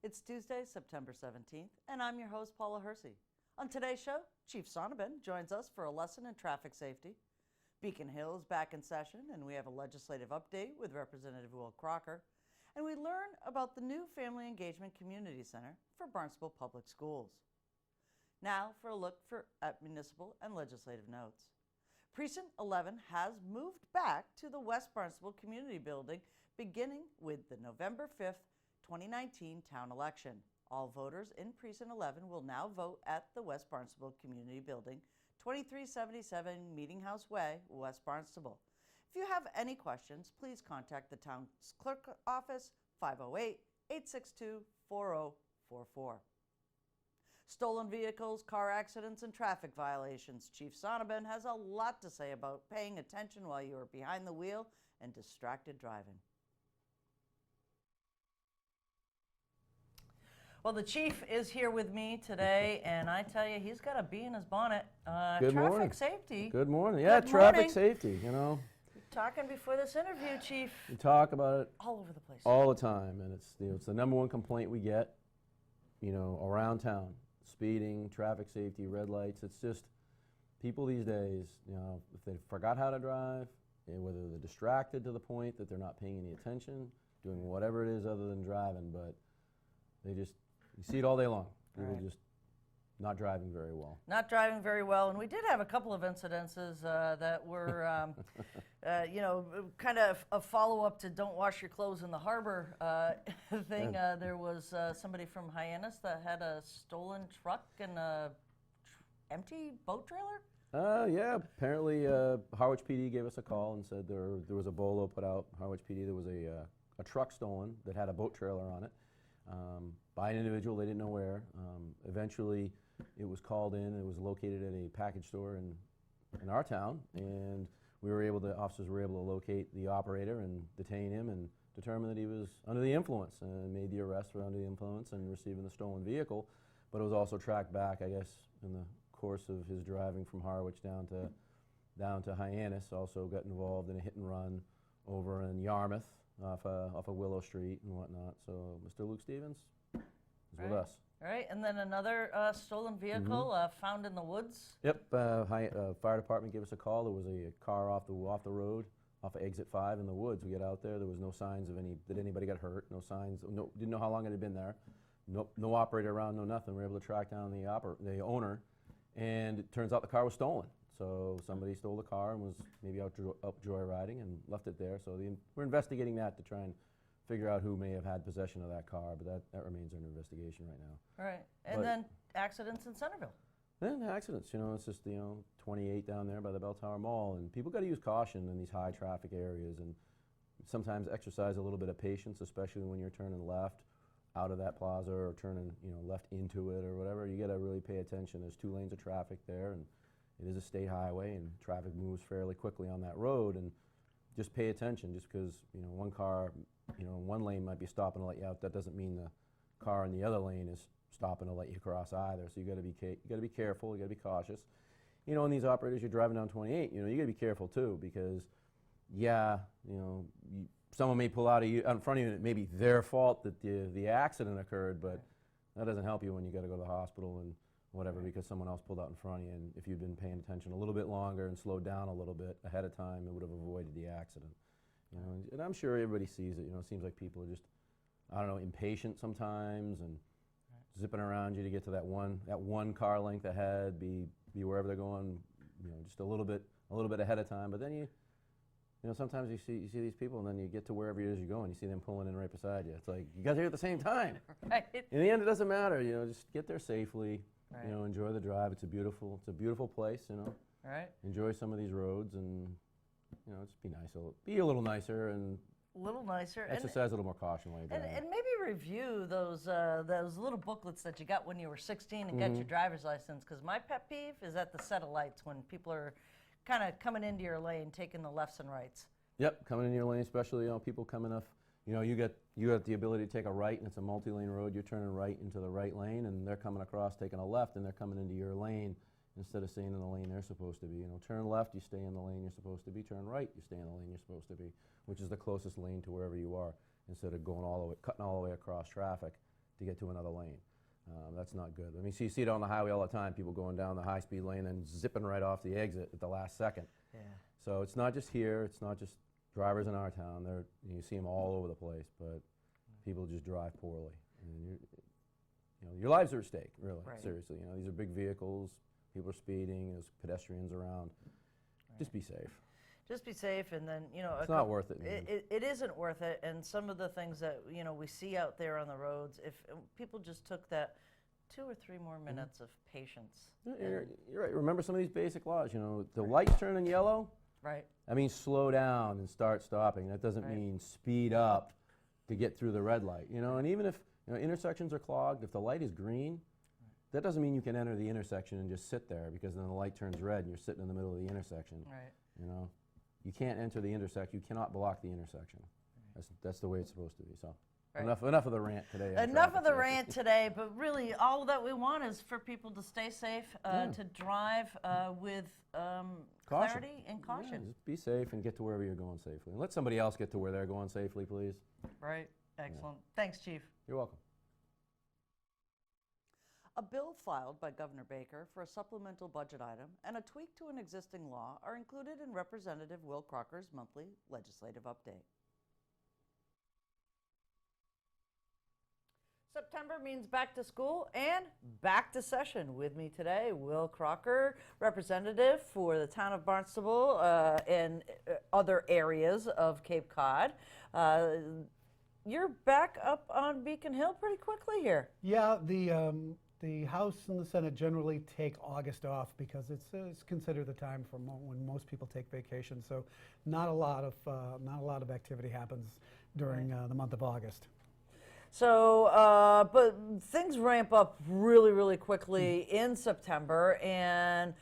It's Tuesday, September 17th, and I'm your host, Paula Hersey. On today's show, Chief Sonnabend joins us for a lesson in traffic safety. Beacon Hill is back in session, and we have a legislative update with Representative Will Crocker. And we learn about the new Family Engagement Community Center for Barnstable Public Schools. Now for a look at municipal and legislative notes. Precinct 11 has moved back to the West Barnstable Community Building beginning with the November 5th, 2019 town election. All voters in Precinct 11 will now vote at the West Barnstable Community Building, 2377 Meeting House Way, West Barnstable. If you have any questions, please contact the town's clerk office, 508-862-4044. Stolen vehicles, car accidents, and traffic violations. Chief Sonnabend has a lot to say about paying attention while you are behind the wheel and distracted driving. Well, the chief is here with me today, and I tell you, he's got a bee in his bonnet. Good traffic morning. Safety. Good morning. Yeah, Good traffic morning. safety, you know. Talking before this interview, Chief. We talk about it All over the place. all the time, and it's, you know, it's the number one complaint we get, you know, around town. Speeding, traffic safety, red lights. It's just people these days, you know, if they forgot how to drive, and whether they're distracted to the point that they're not paying any attention, doing whatever it is other than driving, but they just, you see it all day long. People Right. just not driving very well. Not driving very well, and we did have a couple of incidences that were, you know, kind of a follow-up to "Don't wash your clothes in the harbor" thing. There was somebody from Hyannis that had a stolen truck and a empty boat trailer. Yeah, apparently Harwich PD gave us a call and said there was a bolo put out. Harwich PD, there was a truck stolen that had a boat trailer on it by an individual, they didn't know where. Eventually it was called in, it was located at a package store in our town, and officers were able to locate the operator and detain him and determine that he was under the influence and made the arrest for under the influence and receiving the stolen vehicle. But it was also tracked back, I guess, in the course of his driving from Harwich down to Hyannis. Also got involved in a hit and run over in Yarmouth off of Willow Street and whatnot. So Mr. Luke Stevens is with us. All right, and then another stolen vehicle found in the woods. Yep, fire department gave us a call. There was a car off the road, off of exit 5 in the woods. We get out there. There was no signs of that anybody got hurt. No signs. No, didn't know how long it had been there. No operator around. No nothing. We were able to track down the owner, and it turns out the car was stolen. So somebody stole the car and was maybe out joyriding and left it there. So we're investigating that to try and figure out who may have had possession of that car, but that remains under investigation right now. All right, and then accidents in Centerville. Then accidents, you know, it's just, you know, 28 down there by the Bell Tower Mall, and people got to use caution in these high traffic areas and sometimes exercise a little bit of patience, especially when you're turning left out of that plaza or turning, you know, left into it or whatever. You got to really pay attention. There's 2 lanes of traffic there, and it is a state highway, and traffic moves fairly quickly on that road, and just pay attention. Just because, you know, one car, you know, in one lane might be stopping to let you out, that doesn't mean the car in the other lane is stopping to let you cross either. So you got to be careful. You got to be cautious. You know, and these operators, you're driving down 28. You know, you got to be careful too, because yeah, you know, someone may pull out in front of you, and it may be their fault that the accident occurred, but that doesn't help you when you got to go to the hospital and whatever, because someone else pulled out in front of you, and if you'd been paying attention a little bit longer and slowed down a little bit ahead of time, it would have avoided the accident. You know, and I'm sure everybody sees it. You know, it seems like people are just, I don't know, impatient sometimes and zipping around you to get to that one car length ahead, be wherever they're going, you know, just a little bit ahead of time. But then you know, sometimes you see these people, and then you get to wherever it is you're going, you see them pulling in right beside you. It's like, you guys are here at the same time. Right. In the end, it doesn't matter. You know, just get there safely. Right. You know, enjoy the drive. It's a beautiful place. You know. Right. Enjoy some of these roads, and you know, just be nice. Be a little nicer and exercise a little more caution while you're driving. And maybe review those little booklets that you got when you were 16 and got your driver's license. Because my pet peeve is at the set of lights when people are kind of coming into your lane, taking the lefts and rights. Yep, coming in your lane, especially, you know, people coming off. You know, you got the ability to take a right, and it's a multi-lane road. You're turning right into the right lane, and they're coming across, taking a left, and they're coming into your lane instead of staying in the lane they're supposed to be. You know, turn left, you stay in the lane you're supposed to be. Turn right, you stay in the lane you're supposed to be, which is the closest lane to wherever you are, instead of cutting all the way across traffic to get to another lane. That's not good. I mean, so you see it on the highway all the time, people going down the high-speed lane and zipping right off the exit at the last second. Yeah. So it's not just here, it's not just drivers in our town. You see them all over the place, but people just drive poorly. And your lives are at stake, really, Right. seriously. These are big vehicles, people are speeding, there's pedestrians around. Right. Just be safe. Just be safe, and then, It's not worth it. It isn't worth it, and some of the things that, we see out there on the roads, if people just took that 2 or 3 more minutes of patience. You're right. Remember some of these basic laws. The lights turning yellow. Right. That means slow down and start stopping. That doesn't mean speed up to get through the red light. And even if intersections are clogged, if the light is green, that doesn't mean you can enter the intersection and just sit there, because then the light turns red and you're sitting in the middle of the intersection. Right. You can't enter the intersection. You cannot block the intersection. That's the way it's supposed to be. So. Right. Enough of the rant today. Enough of the rant today, but really all that we want is for people to stay safe, to drive with clarity and caution. Yeah, just be safe and get to wherever you're going safely. And let somebody else get to where they're going safely, please. Right. Excellent. Thanks, Chief. You're welcome. A bill filed by Governor Baker for a supplemental budget item and a tweak to an existing law are included in Representative Will Crocker's monthly legislative update. September means back to school and back to session. With me today, Will Crocker, representative for the town of Barnstable and other areas of Cape Cod. You're back up on Beacon Hill pretty quickly here. Yeah, the House and the Senate generally take August off because it's considered the time for when most people take vacation. So not a lot of activity happens during the month of August. So, but things ramp up really, really quickly in September, and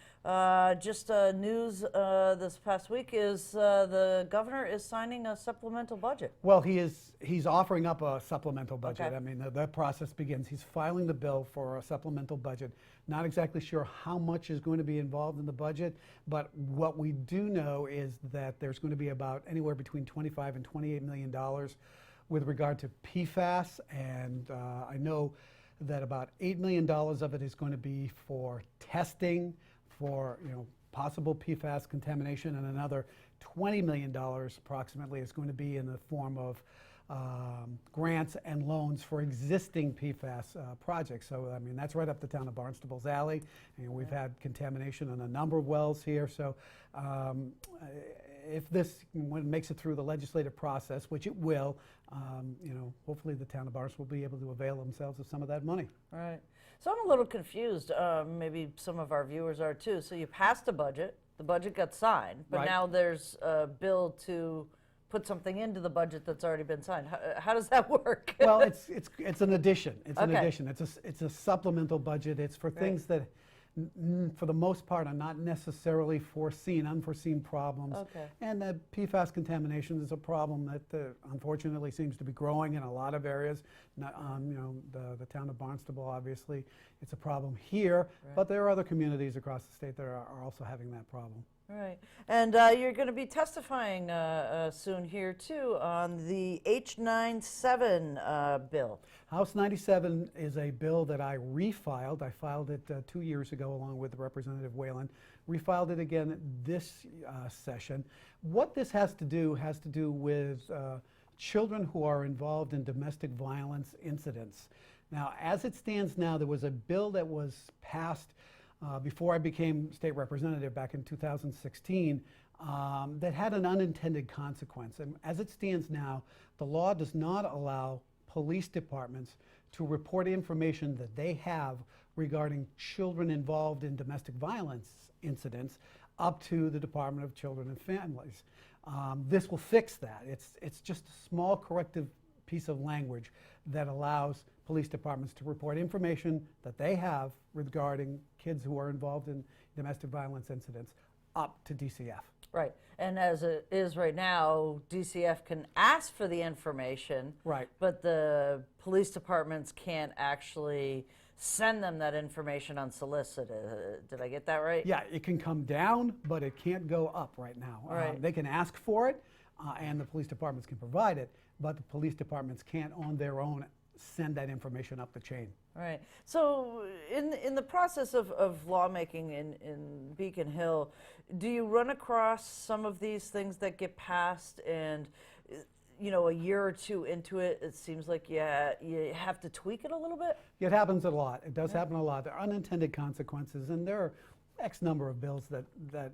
just news this past week is the governor is signing a supplemental budget. Well, he's offering up a supplemental budget. Okay. I mean, that process begins. He's filing the bill for a supplemental budget. Not exactly sure how much is going to be involved in the budget, but what we do know is that there's going to be about anywhere between $25 and $28 million with regard to PFAS, and I know that about $8 million of it is going to be for testing for possible PFAS contamination, and another $20 million approximately is going to be in the form of grants and loans for existing PFAS projects. So I mean, that's right up the town of Barnstable's alley, and we've had contamination in a number of wells here. So if this makes it through the legislative process, which it will, hopefully the town of Barnstable will be able to avail themselves of some of that money. All right. So I'm a little confused. Maybe some of our viewers are too. So you passed a budget. The budget got signed, but Right. now there's a bill to put something into the budget that's already been signed. How does that work? Well, it's an addition. It's an Okay. addition. It's a supplemental budget. It's for things that, for the most part, are not necessarily unforeseen problems. Okay. And the PFAS contamination is a problem that unfortunately seems to be growing in a lot of areas. Not, the town of Barnstable, obviously, it's a problem here, but there are other communities across the state that are also having that problem. Right. And you're going to be testifying soon here, too, on the H97 bill. House 97 is a bill that I refiled. I filed it 2 years ago along with Representative Whalen. Refiled it again this session. What this has to do with children who are involved in domestic violence incidents. Now, as it stands now, there was a bill that was passed before I became state representative back in 2016 that had an unintended consequence. And as it stands now, the law does not allow police departments to report information that they have regarding children involved in domestic violence incidents up to the Department of Children and Families. This will fix that. It's just a small corrective piece of language that allows police departments to report information that they have regarding kids who are involved in domestic violence incidents up to DCF. Right. And as it is right now, DCF can ask for the information, Right. but the police departments can't actually send them that information unsolicited. Did I get that right? Yeah, it can come down, but it can't go up right now. Right. They can ask for it, and the police departments can provide it, but the police departments can't on their own send that information up the chain. Right. So in the process of lawmaking in Beacon Hill, do you run across some of these things that get passed and, you know, a year or two into it, it seems like you have to tweak it a little bit? It happens a lot. It does happen a lot. There are unintended consequences, and there are X number of bills that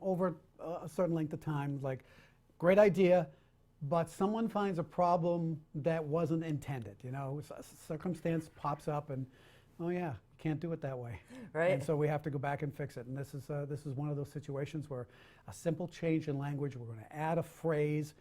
over a certain length of time, like, great idea, but someone finds a problem that wasn't intended. You know, a circumstance pops up, and oh yeah, you can't do it that way. Right. And so we have to go back and fix it. And this is one of those situations where a simple change in language, we're going to add a phrase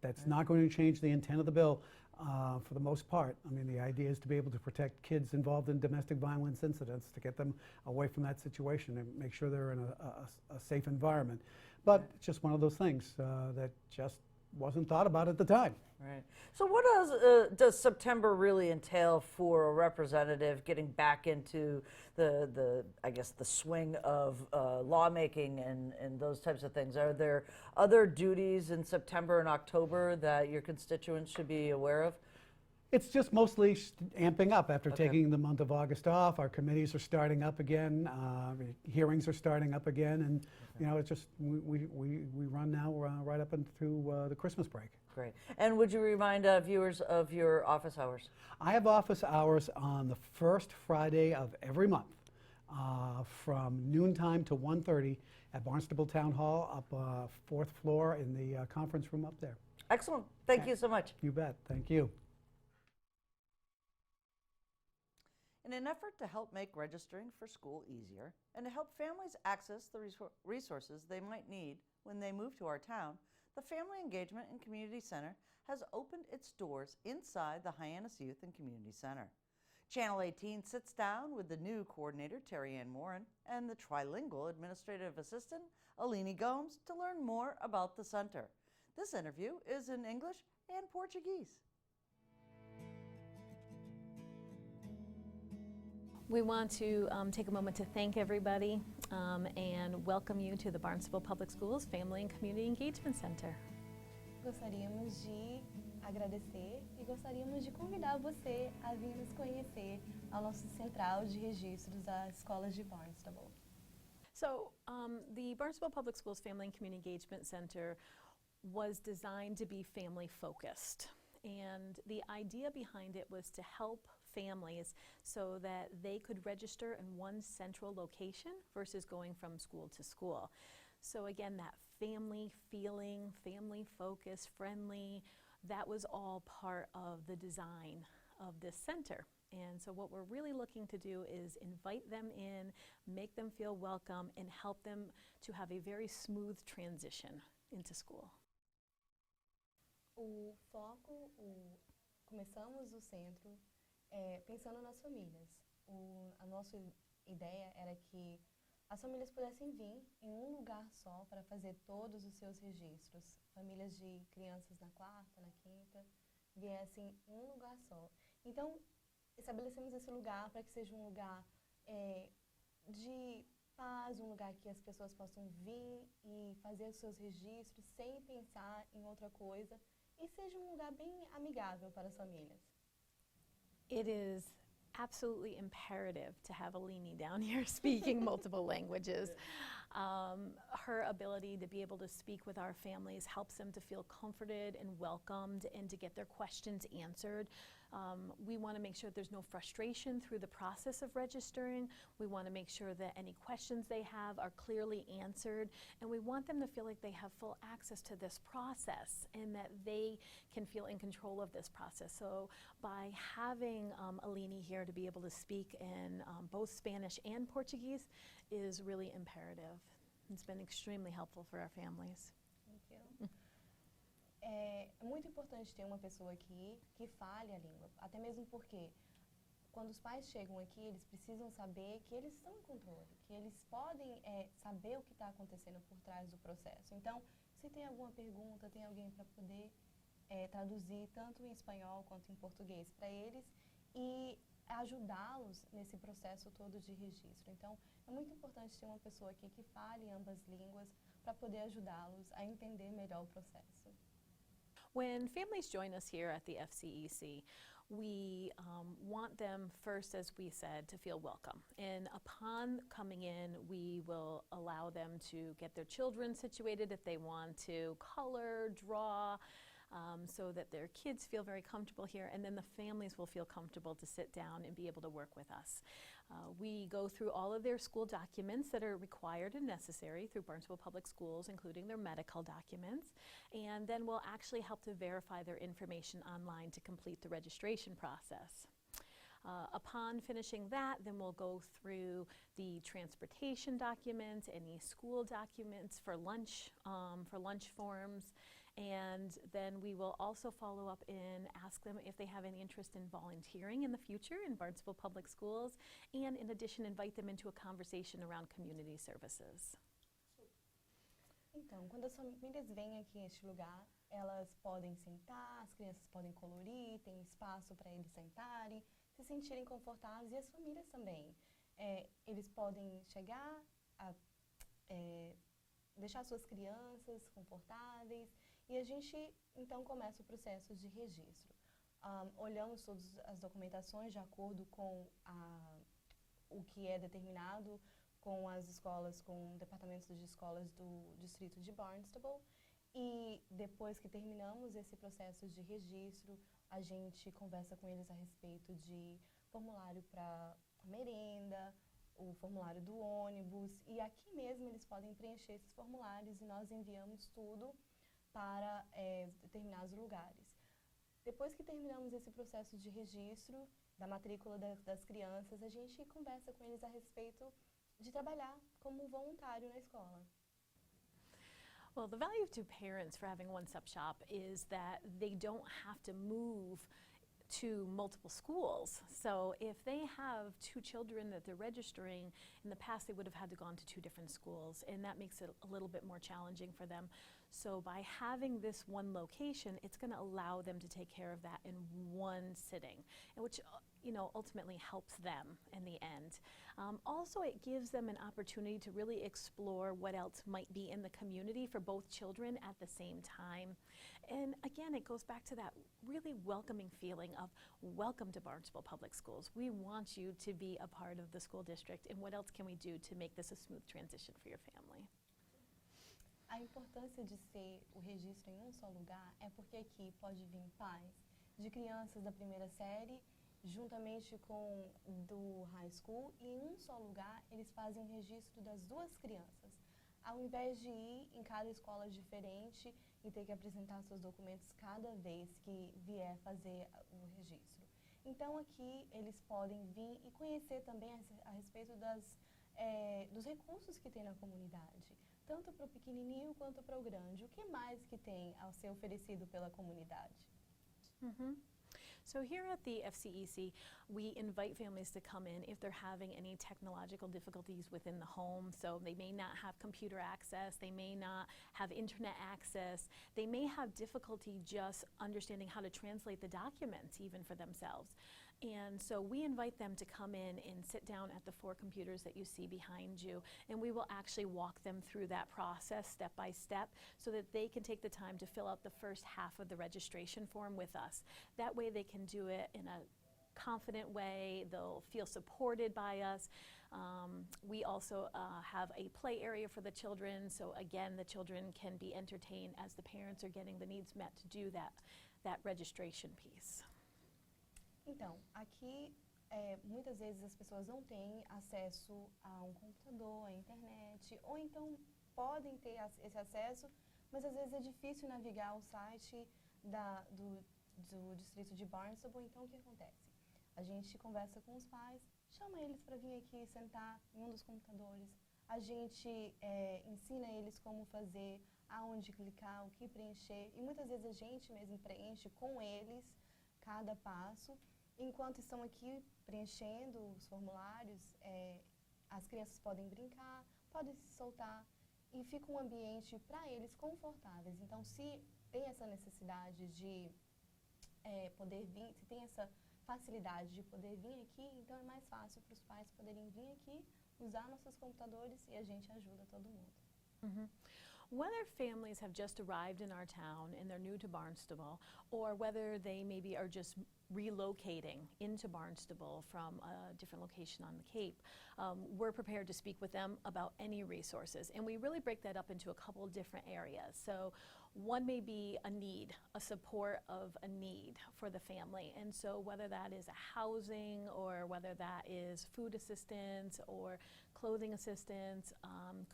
that's not going to change the intent of the bill for the most part. I mean, the idea is to be able to protect kids involved in domestic violence incidents, to get them away from that situation and make sure they're in a safe environment. But it's just one of those things that just wasn't thought about at the time. Right. So what does September really entail for a representative getting back into the I guess the swing of lawmaking and those types of things? Are there other duties in September and October that your constituents should be aware of? It's just mostly amping up after taking the month of August off. Our committees are starting up again. Hearings are starting up again, and you know, it's just we run now right up into the Christmas break. Great. And would you remind viewers of your office hours? I have office hours on the first Friday of every month, from noontime to 1:30 at Barnstable Town Hall, up 4th floor in the conference room up there. Excellent. Thank you so much. You bet. Thank you. In an effort to help make registering for school easier and to help families access the resources they might need when they move to our town, the Family Engagement and Community Center has opened its doors inside the Hyannis Youth and Community Center. Channel 18 sits down with the new coordinator, Terry Ann Morin, and the trilingual administrative assistant, Aline Gomes, to learn more about the center. This interview is in English and Portuguese. We want to take a moment to thank everybody and welcome you to the Barnstable Public Schools Family and Community Engagement Center. Gostaríamos de agradecer e gostaríamos de convidar você a vir nos conhecer ao nosso central de registros das escolas de Barnstable. So the Barnstable Public Schools Family and Community Engagement Center was designed to be family focused, and the idea behind it was to help families so that they could register in one central location versus going from school to school. So again, that family feeling, family focus, friendly, that was all part of the design of this center. And so what we're really looking to do is invite them in, make them feel welcome, and help them to have a very smooth transition into school. O foco, começamos o centro pensando nas famílias. A nossa ideia era que as famílias pudessem vir em um lugar só para fazer todos os seus registros. Famílias de crianças na quarta, na quinta, viessem em um lugar só. Então, estabelecemos esse lugar para que seja um lugar de paz, um lugar que as pessoas possam vir e fazer os seus registros sem pensar em outra coisa e seja um lugar bem amigável para as famílias. It is absolutely imperative to have Aline down here speaking multiple languages. Her ability to be able to speak with our families helps them to feel comforted and welcomed and to get their questions answered. We want to make sure there's no frustration through the process of registering. We want to make sure that any questions they have are clearly answered, and we want them to feel like they have full access to this process and that they can feel in control of this process. So by having Aline here to be able to speak in both Spanish and Portuguese is really imperative. It's been extremely helpful for our families. Thank you. É muito importante ter uma pessoa aqui que fale a língua, até mesmo porque quando os pais chegam aqui, eles precisam saber que eles estão em controle, que eles podem saber o que está acontecendo por trás do processo. Então, se tem alguma pergunta, tem alguém para poder traduzir tanto em espanhol quanto em português para eles e ajudá-los nesse processo todo de registro. Então, é muito importante ter uma pessoa aqui que fale ambas línguas para poder ajudá-los a entender melhor o processo. When families join us here at the FCEC, we want them first, as we said, to feel welcome. And upon coming in, we will allow them to get their children situated if they want to color, draw, so that their kids feel very comfortable here, and then the families will feel comfortable to sit down and be able to work with us. We go through all of their school documents that are required and necessary through Barnstable Public Schools, including their medical documents, and then we'll actually help to verify their information online to complete the registration process. Upon finishing that, then we'll go through the transportation documents, any school documents for lunch forms, and then we will also follow up and ask them if they have any interest in volunteering in the future in Barnstable Public Schools, and in addition invite them into a conversation around community services. Então, quando as famílias vêm aqui a este lugar, elas podem sentar, as crianças podem colorir, tem espaço para eles sentarem, se sentirem confortáveis, e as famílias também. Eles podem chegar, deixar suas crianças confortáveis, e a gente então começa o processo de registro. Olhamos todas as documentações de acordo com o que é determinado com as escolas, com departamentos de escolas do distrito de Barnstable, e depois que terminamos esse processo de registro, a gente conversa com eles a respeito de formulário para merenda, o formulário do ônibus, e aqui mesmo eles podem preencher esses formulários e nós enviamos tudo para determinados lugares. Depois que terminamos esse processo de registro da matrícula das crianças, a gente conversa com eles a respeito de trabalhar como voluntário na escola. Well, the value to parents for having a one-stop shop is that they don't have to move to multiple schools. So if they have two children that they're registering, in the past they would have had to gone to two different schools, and that makes it a little bit more challenging for them. So by having this one location, it's going to allow them to take care of that in one sitting, and which ultimately helps them in the end. Also, it gives them an opportunity to really explore what else might be in the community for both children at the same time. And again, it goes back to that really welcoming feeling of welcome to Barnstable Public Schools. We want you to be a part of the school district, and what else can we do to make this a smooth transition for your family? A importância de ser o registro em um só lugar é porque aqui pode vir pais de crianças da primeira série, juntamente com do high school, e em um só lugar eles fazem o registro das duas crianças, ao invés de ir em cada escola diferente e ter que apresentar seus documentos cada vez que vier fazer o registro. Então aqui eles podem vir e conhecer também a respeito dos recursos que tem na comunidade, tanto para o pequenininho quanto para o grande. O que mais que tem a ser oferecido pela comunidade? So here at the FCEC, we invite families to come in if they're having any technological difficulties within the home. So they may not have computer access, they may not have internet access, they may have difficulty just understanding how to translate the documents even for themselves. And so we invite them to come in and sit down at the 4 computers that you see behind you, and we will actually walk them through that process step by step so that they can take the time to fill out the first half of the registration form with us. That way they can do it in a confident way, they'll feel supported by us. We also have a play area for the children, so again the children can be entertained as the parents are getting the needs met to do that registration piece. Então, aqui muitas vezes as pessoas não têm acesso a um computador, à internet, ou então podem ter esse acesso, mas às vezes é difícil navegar o site do distrito de Barnstable. Então o que acontece? A gente conversa com os pais, chama eles para vir aqui sentar em um dos computadores, a gente ensina eles como fazer, aonde clicar, o que preencher, e muitas vezes a gente mesmo preenche com eles cada passo. Enquanto estão aqui preenchendo os formulários, as crianças podem brincar, podem se soltar, e fica um ambiente para eles confortáveis. Então, se tem essa necessidade de poder vir, se tem essa facilidade de poder vir aqui, então é mais fácil para os pais poderem vir aqui, usar nossos computadores, e a gente ajuda todo mundo. Whether families have just arrived in our town and they're new to Barnstable, or whether they maybe are just relocating into Barnstable from a different location on the Cape, we're prepared to speak with them about any resources. And we really break that up into a couple different areas. So one may be a need, a support of a need for the family. And so whether that is a housing or whether that is food assistance or clothing assistance,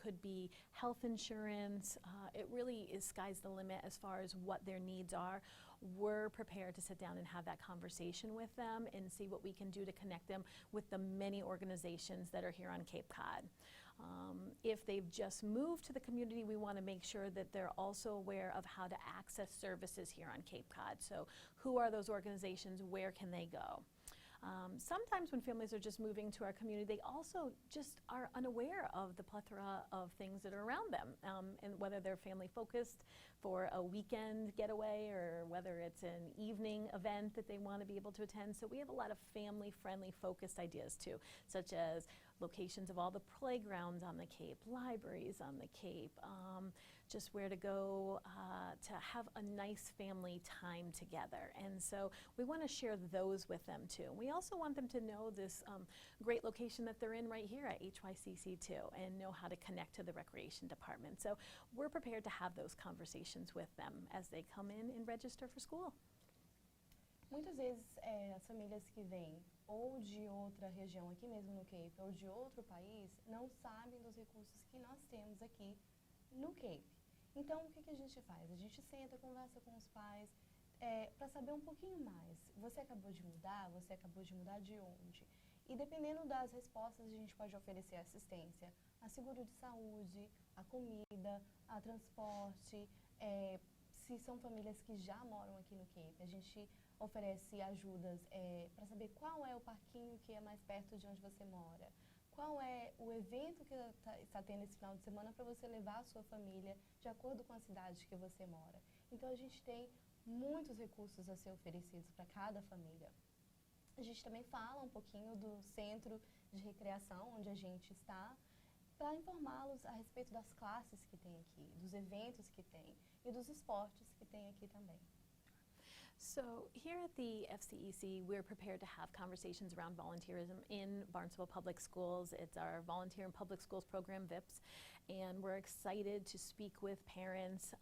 could be health insurance. It really is sky's the limit as far as what their needs are. We're prepared to sit down and have that conversation with them and see what we can do to connect them with the many organizations that are here on Cape Cod. If they've just moved to the community, we want to make sure that they're also aware of how to access services here on Cape Cod. So who are those organizations? Where can they go? Sometimes when families are just moving to our community, they also just are unaware of the plethora of things that are around them, and whether they're family focused for a weekend getaway or whether it's an evening event that they want to be able to attend. So we have a lot of family friendly focused ideas too, such as locations of all the playgrounds on the Cape, libraries on the Cape, just where to go to have a nice family time together. And so we want to share those with them too. We also want them to know this great location that they're in right here at HYCC too, and know how to connect to the recreation department. So we're prepared to have those conversations with them as they come in and register for school. Muitas vezes as famílias que vêm ou de outra região aqui mesmo no Cape ou de outro país não sabem dos recursos que nós temos aqui no Cape. Então, o que a gente faz? A gente senta, conversa com os pais para saber um pouquinho mais. Você acabou de mudar? Você acabou de mudar de onde? E dependendo das respostas, a gente pode oferecer assistência a seguro de saúde, a comida, a transporte. Se são famílias que já moram aqui no Cape, a gente oferece ajudas para saber qual é o parquinho que é mais perto de onde você mora, qual é o evento que está tendo esse final de semana para você levar a sua família de acordo com a cidade que você mora. Então a gente tem muitos recursos a ser oferecidos para cada família. A gente também fala um pouquinho do centro de recreação onde a gente está, para informá-los a respeito das classes que tem aqui, dos eventos que tem e dos esportes que tem aqui também. So here at the FCEC, we're prepared to have conversations around volunteerism in Barnstable Public Schools. It's our Volunteer in Public Schools program, VIPS, and we're excited to speak with parents.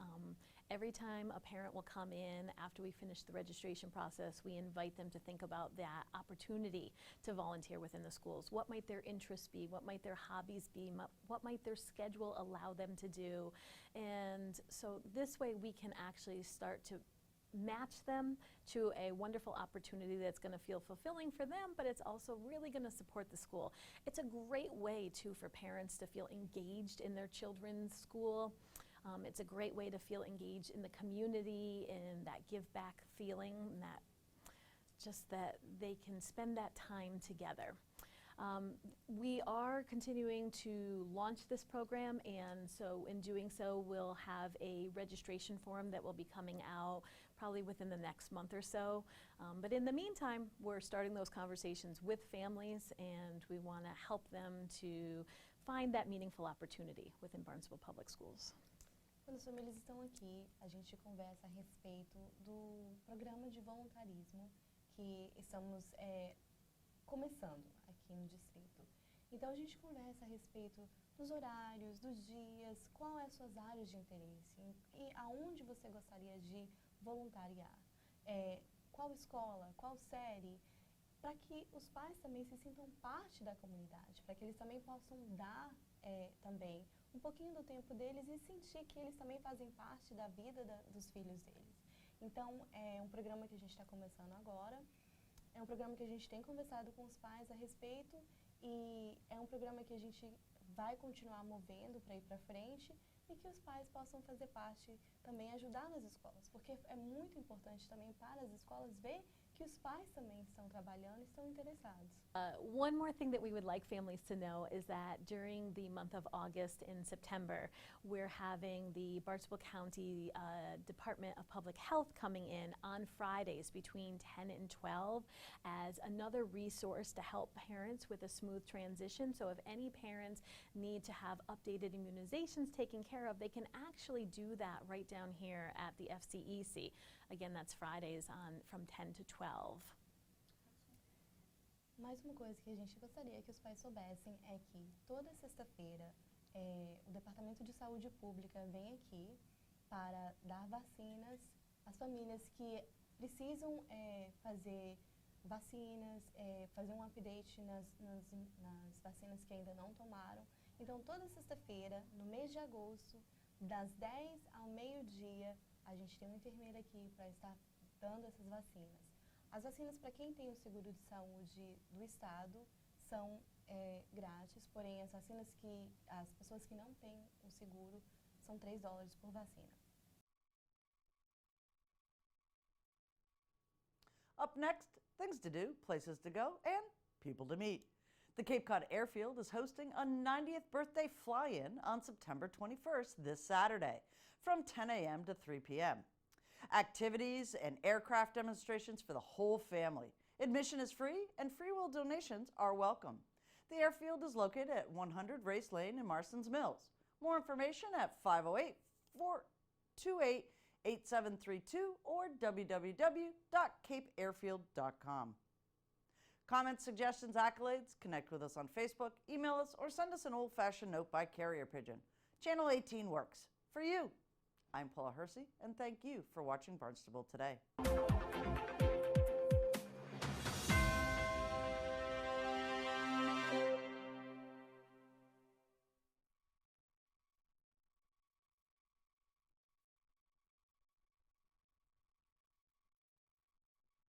Every time a parent will come in after we finish the registration process, we invite them to think about that opportunity to volunteer within the schools. What might their interests be? What might their hobbies be? What might their schedule allow them to do? And so this way we can actually start to match them to a wonderful opportunity that's going to feel fulfilling for them, but it's also really going to support the school. It's a great way too for parents to feel engaged in their children's school. It's a great way to feel engaged in the community and that give back feeling, and that just that they can spend that time together. We are continuing to launch this program, and so in doing so, we'll have a registration form that will be coming out probably within the next month or so. But in the meantime, we're starting those conversations with families, and we want to help them to find that meaningful opportunity within Barnstable Public Schools. Quando as famílias estão aqui, a gente conversa a respeito do programa de voluntarismo que estamos começando aqui no distrito. Então a gente conversa a respeito dos horários, dos dias, qual é as suas áreas de interesse e aonde você gostaria de voluntariar, qual escola, qual série, para que os pais também se sintam parte da comunidade, para que eles também possam dar também um pouquinho do tempo deles e sentir que eles também fazem parte da vida dos filhos deles. Então é um programa que a gente está começando agora. É um programa que a gente tem conversado com os pais a respeito e é um programa que a gente vai continuar movendo para ir para frente e que os pais possam fazer parte, também ajudar nas escolas, porque é muito importante também para as escolas ver que os pais também estão trabalhando e estão interessados. One more thing that we would like families to know is that during the month of August and September, we're having the Barnstable County Department of Public Health coming in on Fridays between 10 and 12 as another resource to help parents with a smooth transition. So if any parents need to have updated immunizations taken care of, they can actually do that right down here at the FCEC. Again, that's Fridays from 10 to 12. Mais uma coisa que a gente gostaria que os pais soubessem é que toda sexta-feira o Departamento de Saúde Pública vem aqui para dar vacinas às famílias que precisam fazer vacinas, fazer um update nas vacinas que ainda não tomaram. Então, toda sexta-feira, no mês de agosto, das 10 ao meio-dia, a gente tem uma enfermeira aqui para estar dando essas vacinas. As vacinas para quem tem o seguro de saúde do estado são grátis, porém as vacinas que as pessoas que não têm o seguro são $3 por vacina. Up next, things to do, places to go, and people to meet. The Cape Cod Airfield is hosting a 90th birthday fly-in on September 21st, this Saturday, from 10 a.m. to 3 p.m. Activities and aircraft demonstrations for the whole family. Admission is free, and free will donations are welcome. The airfield is located at 100 Race Lane in Marston's Mills. More information at 508-428-8732 or www.capeairfield.com. Comments, suggestions, accolades, connect with us on Facebook, email us, or send us an old-fashioned note by carrier pigeon. Channel 18 works for you. I'm Paula Hersey, and thank you for watching Barnstable Today.